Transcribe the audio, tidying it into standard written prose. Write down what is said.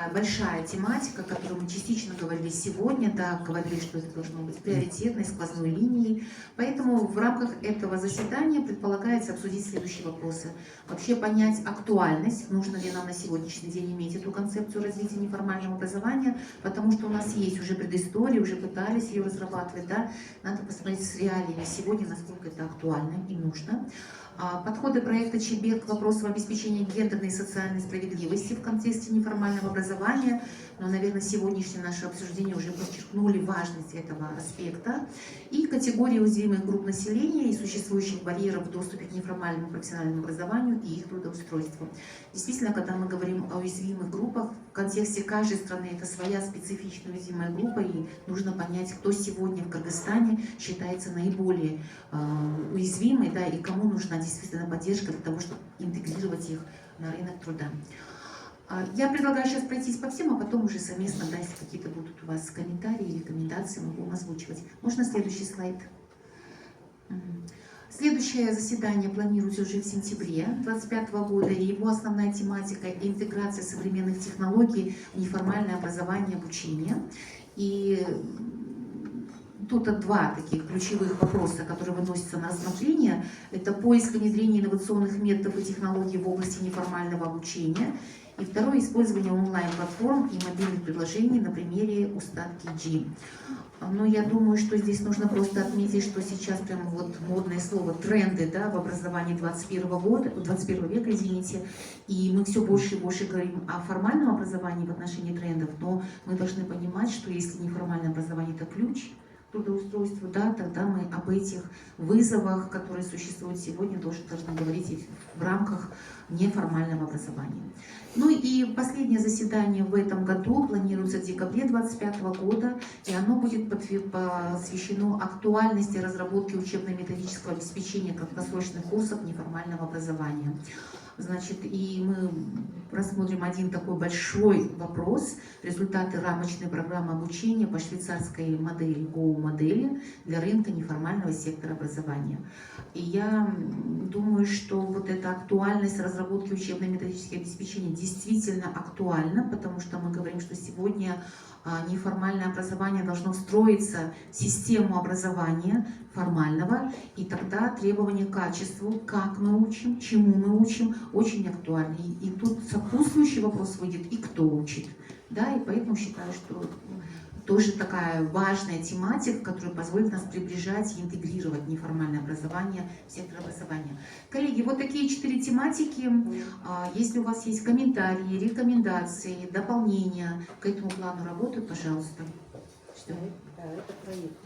такая большая тематика, о которой мы частично говорили сегодня, да, говорили, что это должно быть приоритетной сквозной линией. Поэтому в рамках этого заседания предполагается обсудить следующие вопросы. Вообще понять актуальность, нужно ли нам на сегодняшний день иметь эту концепцию развития неформального образования, потому что у нас есть уже предыстория, уже пытались ее разрабатывать, да, надо посмотреть с реалиями сегодня, насколько это актуально и нужно. Подходы проекта ЧБЕР к вопросу обеспечения гендерной и социальной справедливости в контексте неформального образования. Но, наверное, сегодняшнее наше обсуждение уже подчеркнули важность этого аспекта. И категории уязвимых групп населения и существующих барьеров в доступе к неформальному профессиональному образованию и их трудоустройству. Действительно, когда мы говорим о уязвимых группах, в контексте каждой страны это своя специфичная уязвимая группа, и нужно понять, кто сегодня в Кыргызстане считается наиболее уязвимой, да, и кому нужна действительно поддержка для того, чтобы интегрировать их на рынок труда. Я предлагаю сейчас пройтись по всем, а потом уже совместно, да, если какие-то будут у вас комментарии и рекомендации, мы будем озвучивать. Можно следующий слайд? Следующее заседание планируется уже в сентябре 2025 года, и его основная тематика – интеграция современных технологий в неформальное образование и обучение. И тут два таких ключевых вопроса, которые выносятся на рассмотрение. Это поиск и внедрение инновационных методов и технологий в области неформального обучения. И второе – использование онлайн-платформ и мобильных приложений на примере Устат-KG. Но я думаю, что здесь нужно просто отметить, что сейчас прямо вот модное слово «тренды», да, в образовании 21 века, извините, и мы все больше и больше говорим о формальном образовании в отношении трендов, но мы должны понимать, что если неформальное образование – это ключ к трудоустройству, да, тогда мы об этих вызовах, которые существуют сегодня, должны говорить и в рамках неформального образования. Ну и последнее заседание в этом году планируется в декабре 2025 года, и оно будет посвящено актуальности разработки учебно-методического обеспечения краткосрочных курсов неформального образования. Значит, и мы рассмотрим один такой большой вопрос: результаты рамочной программы обучения по швейцарской модели, Go-модели для рынка неформального сектора образования. И я думаю, что вот эта актуальность разработки учебно-методических обеспечений действительно актуальна, потому что мы говорим, что сегодня неформальное образование должно встроиться в систему образования формального, и тогда требования к качеству, как мы учим, чему мы учим, очень актуальны. И тут сопутствующий вопрос выйдет: и кто учит. Да, и поэтому считаю, что тоже такая важная тематика, которая позволит нас приближать и интегрировать неформальное образование в сектор образования. Коллеги, вот такие 4 тематики. Если у вас есть комментарии, рекомендации, дополнения к этому плану работы, пожалуйста. Да, это проект.